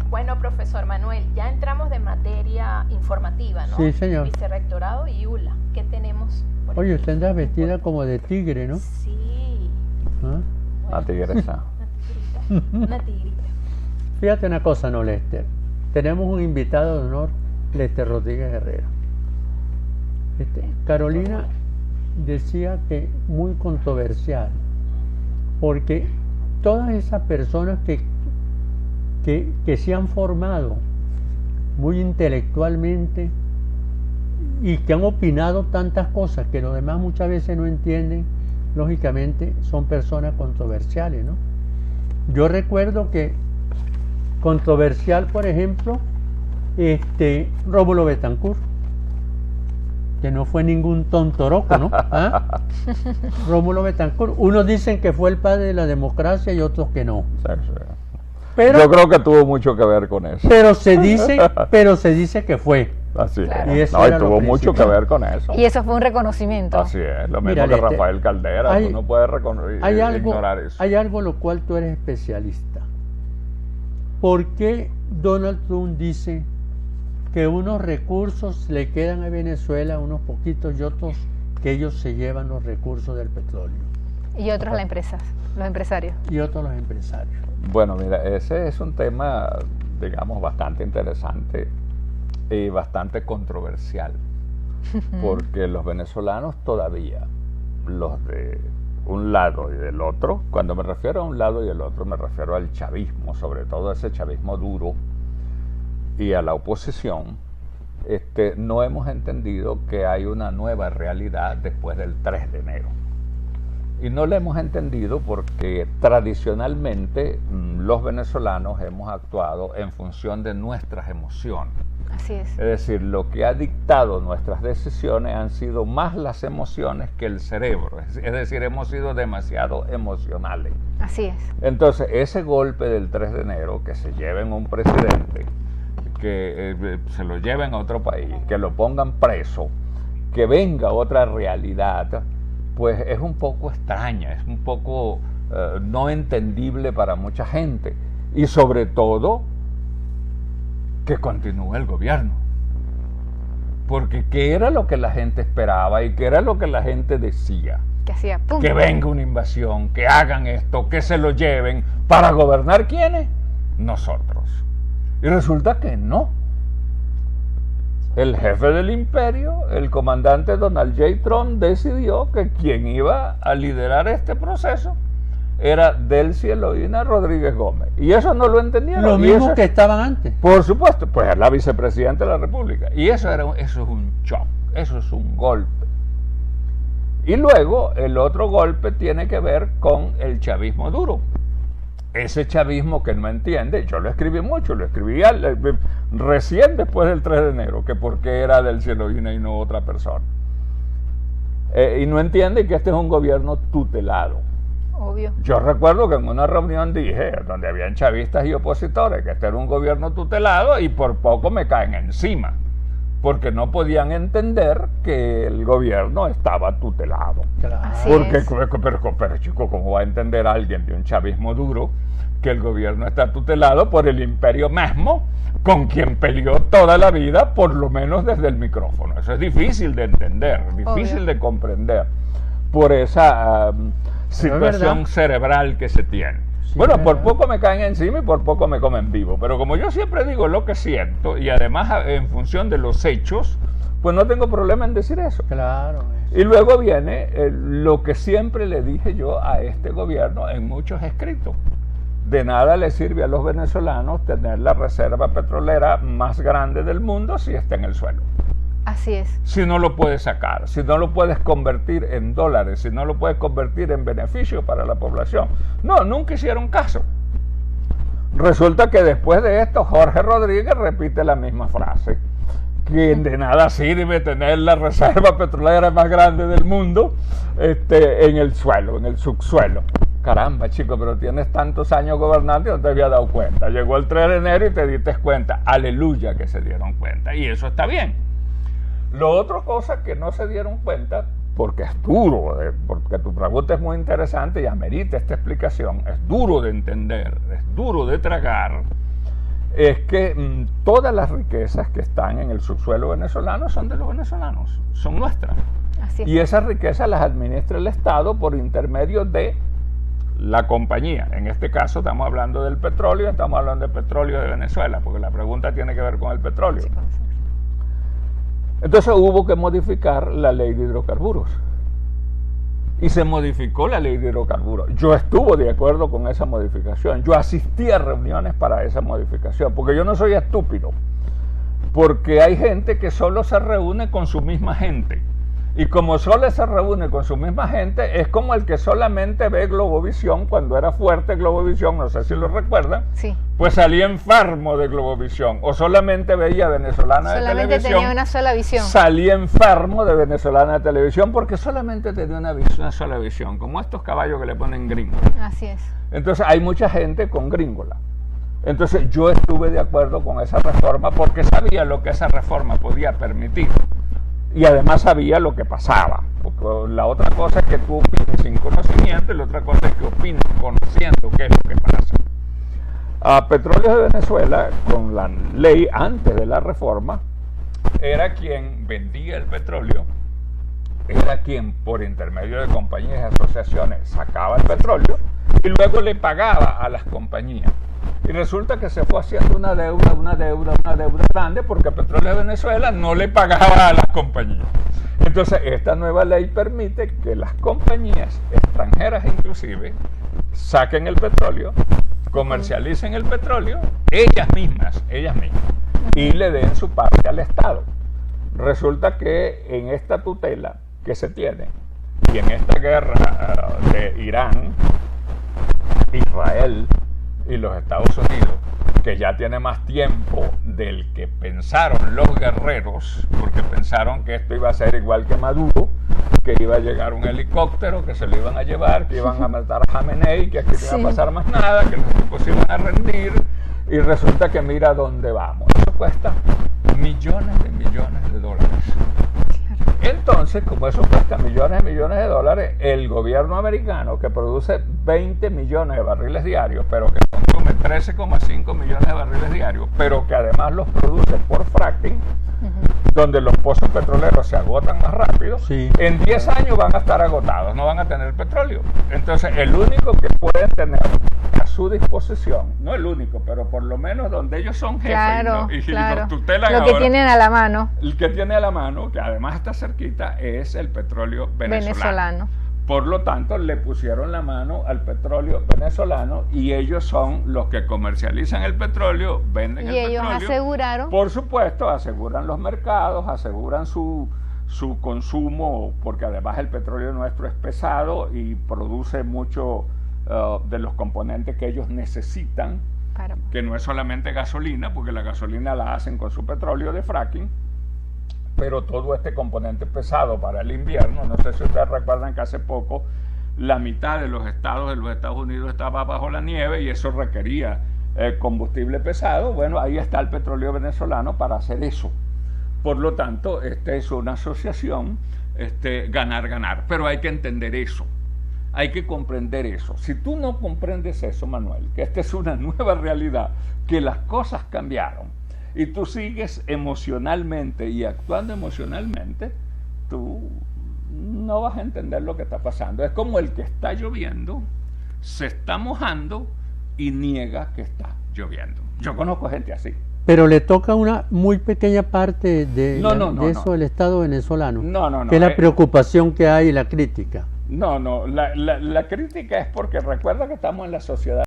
Bueno, profesor Manuel, ya entramos de materia informativa, ¿no? Sí, señor. Vicerrectorado y ULA. ¿Qué tenemos? Oye, usted anda vestida como de tigre, ¿no? Sí. ¿Ah? Bueno, Una tigresa. una tigrita. Fíjate una cosa, no, Lester. Tenemos un invitado de honor, Lester Rodríguez Herrera. Carolina decía que muy controversial, porque todas esas personas que se han formado muy intelectualmente y que han opinado tantas cosas que los demás muchas veces no entienden, lógicamente son personas controversiales, ¿no? Yo recuerdo que controversial, por ejemplo, Rómulo Betancourt, que no fue ningún tontoroco, ¿no? ¿Ah? Rómulo Betancourt, unos dicen que fue el padre de la democracia y otros que no. Pero, yo creo que tuvo mucho que ver con eso. Pero se dice que fue. Así Claro. es. Y tuvo mucho que ver con eso. Y eso fue un reconocimiento. Así es, lo mismo Mira, que Rafael Caldera, tú no puedes ignorar eso. Hay algo lo cual tú eres especialista. ¿Por qué Donald Trump dice que unos recursos le quedan a Venezuela, unos poquitos, y otros que ellos se llevan los recursos del petróleo? Y otros las empresas, los empresarios. Y otros los empresarios. Bueno, mira, ese es un tema, digamos, bastante interesante y bastante controversial, porque los venezolanos todavía, los de un lado y del otro, cuando me refiero a un lado y el otro, me refiero al chavismo, sobre todo ese chavismo duro, y a la oposición, no hemos entendido que hay una nueva realidad después del 3 de enero. Y no la hemos entendido porque tradicionalmente los venezolanos hemos actuado en función de nuestras emociones. Así es. Es decir, lo que ha dictado nuestras decisiones han sido más las emociones que el cerebro. Es decir, hemos sido demasiado emocionales. Así es. Entonces, ese golpe del 3 de enero, que se lleven a un presidente, que se lo lleven a otro país, que lo pongan preso, que venga otra realidad, pues es un poco extraña, es un poco no entendible para mucha gente. Y sobre todo, que continúe el gobierno. Porque ¿qué era lo que la gente esperaba y qué era lo que la gente decía? Que hacía pum. Que venga una invasión, que hagan esto, que se lo lleven. ¿Para gobernar quiénes? Nosotros. Y resulta que no. El jefe del imperio, el comandante Donald J. Trump, decidió que quien iba a liderar este proceso era Delcy Eloína Rodríguez Gómez. Y eso no lo entendieron. Lo mismo que estaban antes. Por supuesto, pues es la vicepresidenta de la República. Y eso es un shock, eso es un golpe. Y luego el otro golpe tiene que ver con el chavismo duro. Ese chavismo que no entiende, yo lo escribí mucho, lo escribí recién después del 3 de enero, que por qué era Delcy Eloína y no otra persona. Y no entiende que este es un gobierno tutelado. Obvio. Yo recuerdo que en una reunión dije, donde habían chavistas y opositores, que este era un gobierno tutelado y por poco me caen encima, porque no podían entender que el gobierno estaba tutelado. Claro. Así Porque, es. pero chico, ¿cómo va a entender alguien de un chavismo duro que el gobierno está tutelado por el imperio mismo con quien peleó toda la vida, por lo menos desde el micrófono? Eso es difícil de entender, difícil Obvio. de comprender por esa situación cerebral que se tiene. Sí, bueno, por ¿verdad? poco me caen encima y por poco me comen vivo, pero como yo siempre digo lo que siento y además en función de los hechos, pues no tengo problema en decir eso. Claro. Y luego viene lo que siempre le dije yo a este gobierno en muchos escritos. De nada le sirve a los venezolanos tener la reserva petrolera más grande del mundo si está en el suelo. Así es. Si no lo puedes sacar, si no lo puedes convertir en dólares, si no lo puedes convertir en beneficio para la población. No, nunca hicieron caso. Resulta que después de esto Jorge Rodríguez repite la misma frase. que de nada sirve tener la reserva petrolera más grande del mundo en el suelo, en el subsuelo. Caramba, chico, pero tienes tantos años gobernando y no te había dado cuenta. Llegó el 3 de enero y te diste cuenta. Aleluya que se dieron cuenta. Y eso está bien. Lo otra cosa que no se dieron cuenta, porque es duro, porque tu pregunta es muy interesante y amerita esta explicación, es duro de entender, es duro de tragar, es que todas las riquezas que están en el subsuelo venezolano son de los venezolanos, son nuestras. Así es. Y esas riquezas las administra el Estado por intermedio de la compañía. En este caso estamos hablando del petróleo, estamos hablando del petróleo de Venezuela, porque la pregunta tiene que ver con el petróleo. Entonces hubo que modificar la ley de hidrocarburos. Y se modificó la ley de hidrocarburos. Yo estuve de acuerdo con esa modificación. Yo asistí a reuniones para esa modificación, porque yo no soy estúpido. Porque hay gente que solo se reúne con su misma gente. Y como solo se reúne con su misma gente, es como el que solamente ve Globovisión. Cuando era fuerte Globovisión, no sé si lo recuerdan, Sí. pues salía enfermo de Globovisión. O solamente veía Venezolana de Solamente Televisión. tenía una sola visión. Salía enfermo de Venezolana de Televisión porque solamente tenía una sola visión, como estos caballos que le ponen gringo. Así es. Entonces hay mucha gente con gringola. Entonces yo estuve de acuerdo con esa reforma porque sabía lo que esa reforma podía permitir. Y además sabía lo que pasaba. Porque la otra cosa es que tú opines sin conocimiento y la otra cosa es que opines conociendo qué es lo que pasa. A Petróleos de Venezuela, con la ley antes de la reforma, era quien vendía el petróleo, era quien por intermedio de compañías y asociaciones sacaba el petróleo y luego le pagaba a las compañías. Y resulta que se fue haciendo una deuda grande porque Petróleos de Venezuela no le pagaba a las compañías. Entonces esta nueva ley permite que las compañías extranjeras inclusive saquen el petróleo, comercialicen el petróleo ellas mismas, y le den su parte al Estado. Resulta que en esta tutela que se tiene y en esta guerra de Irán, Israel y los Estados Unidos, que ya tiene más tiempo del que pensaron los guerreros, porque pensaron que esto iba a ser igual que Maduro, que iba a llegar un helicóptero, que se lo iban a llevar, que iban a matar a Jamenei, que aquí no iba a pasar más nada, que los tipos se iban a rendir, y resulta que mira dónde vamos. Eso cuesta millones de dólares. Entonces, como eso cuesta millones de dólares, el gobierno americano, que produce 20 millones de barriles diarios, pero que consume 13,5 millones de barriles diarios, pero que además los produce por fracking, donde los pozos petroleros se agotan más rápido, Sí. en 10 años van a estar agotados, no van a tener petróleo. Entonces, el único que pueden tener a su disposición, no el único, pero por lo menos donde ellos son jefes, Claro, y claro. los tutelan Lo que ahora, tienen a la mano. el que tiene a la mano, que además está cerquita, es el petróleo venezolano. Por lo tanto, le pusieron la mano al petróleo venezolano y ellos son los que comercializan el petróleo, venden el Y ellos petróleo. aseguraron. Por supuesto, aseguran los mercados, aseguran su consumo, porque además el petróleo nuestro es pesado y produce mucho de los componentes que ellos necesitan, que no es solamente gasolina, porque la gasolina la hacen con su petróleo de fracking, pero todo este componente pesado para el invierno. No sé si ustedes recuerdan que hace poco la mitad de los estados de los Estados Unidos estaba bajo la nieve y eso requería combustible pesado. Bueno, ahí está el petróleo venezolano para hacer eso. Por lo tanto, esta es una asociación ganar-ganar, pero hay que entender eso. Hay que comprender eso. Si tú no comprendes eso, Manuel, que esta es una nueva realidad, que las cosas cambiaron, y tú sigues emocionalmente y actuando emocionalmente, tú no vas a entender lo que está pasando. Es como el que está lloviendo, se está mojando y niega que está lloviendo. Yo conozco gente así. Pero le toca una muy pequeña parte de eso no. del Estado venezolano. No. Que es la preocupación que hay y la crítica. No, la crítica es porque recuerda que estamos en la sociedad